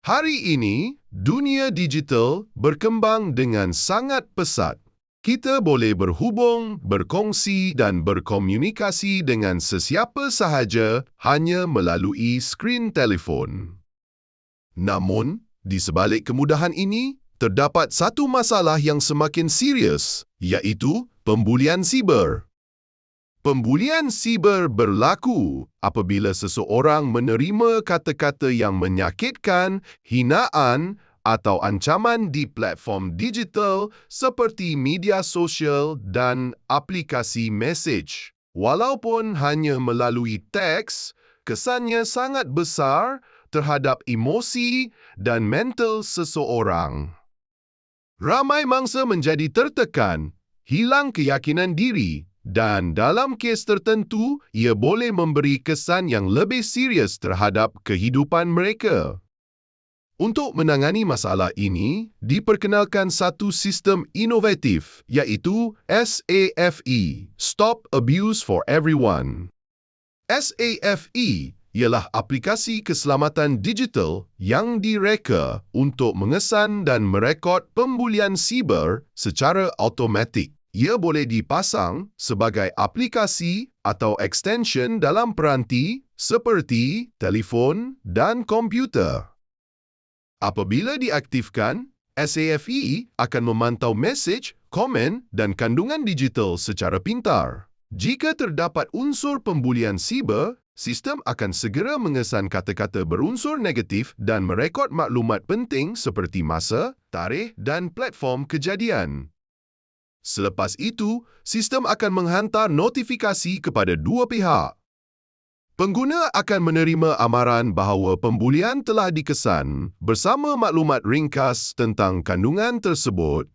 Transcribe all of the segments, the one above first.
Hari ini, dunia digital berkembang dengan sangat pesat. Kita boleh berhubung, berkongsi dan berkomunikasi dengan sesiapa sahaja hanya melalui skrin telefon. Namun, di sebalik kemudahan ini, terdapat satu masalah yang semakin serius, iaitu pembulian siber. Pembulian siber berlaku apabila seseorang menerima kata-kata yang menyakitkan, hinaan atau ancaman di platform digital seperti media sosial dan aplikasi mesej. Walaupun hanya melalui teks, kesannya sangat besar terhadap emosi dan mental seseorang. Ramai mangsa menjadi tertekan, hilang keyakinan diri, dan dalam kes tertentu, ia boleh memberi kesan yang lebih serius terhadap kehidupan mereka. Untuk menangani masalah ini, diperkenalkan satu sistem inovatif, iaitu SAFE, Stop Abuse for Everyone. SAFE ialah aplikasi keselamatan digital yang direka untuk mengesan dan merekod pembulian siber secara automatik. Ia boleh dipasang sebagai aplikasi atau extension dalam peranti seperti telefon dan komputer. Apabila diaktifkan, SAFE akan memantau mesej, komen dan kandungan digital secara pintar. Jika terdapat unsur pembulian siber, sistem akan segera mengesan kata-kata berunsur negatif dan merekod maklumat penting seperti masa, tarikh dan platform kejadian. Selepas itu, sistem akan menghantar notifikasi kepada dua pihak. Pengguna akan menerima amaran bahawa pembulian telah dikesan bersama maklumat ringkas tentang kandungan tersebut.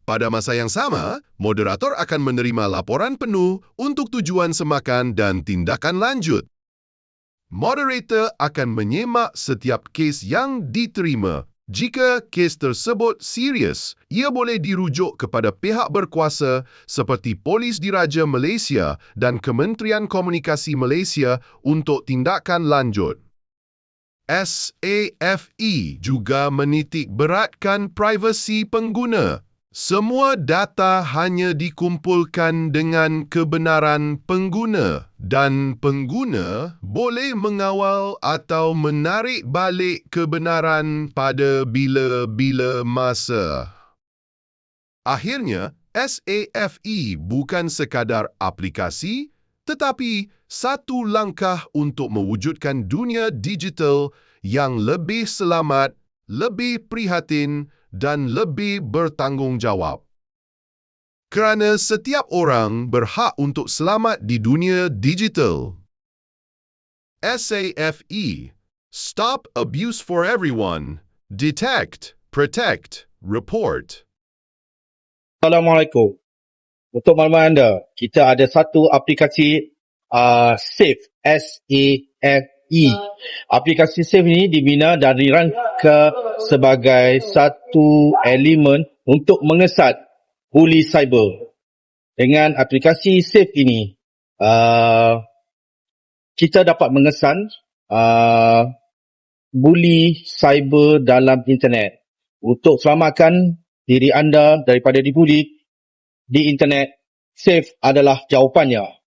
Pada masa yang sama, moderator akan menerima laporan penuh untuk tujuan semakan dan tindakan lanjut. Moderator akan menyemak setiap kes yang diterima. Jika kes tersebut serius, ia boleh dirujuk kepada pihak berkuasa seperti Polis Diraja Malaysia dan Kementerian Komunikasi Malaysia untuk tindakan lanjut. SAFE juga menitik beratkan privasi pengguna. Semua data hanya dikumpulkan dengan kebenaran pengguna dan pengguna boleh mengawal atau menarik balik kebenaran pada bila-bila masa. Akhirnya, SAFE bukan sekadar aplikasi tetapi satu langkah untuk mewujudkan dunia digital yang lebih selamat, lebih prihatin dan lebih bertanggungjawab. Kerana setiap orang berhak untuk selamat di dunia digital. SAFE, Stop Abuse for Everyone, Detect, Protect, Report. Assalamualaikum. Untuk makluman anda, kita ada satu aplikasi SAFE, SAFE. Aplikasi SAFE ini dibina dan dirangka sebagai satu elemen untuk mengesat buli cyber. Dengan aplikasi SAFE ini, kita dapat mengesan buli cyber dalam internet. Untuk selamatkan diri anda daripada dibuli di internet, SAFE adalah jawapannya.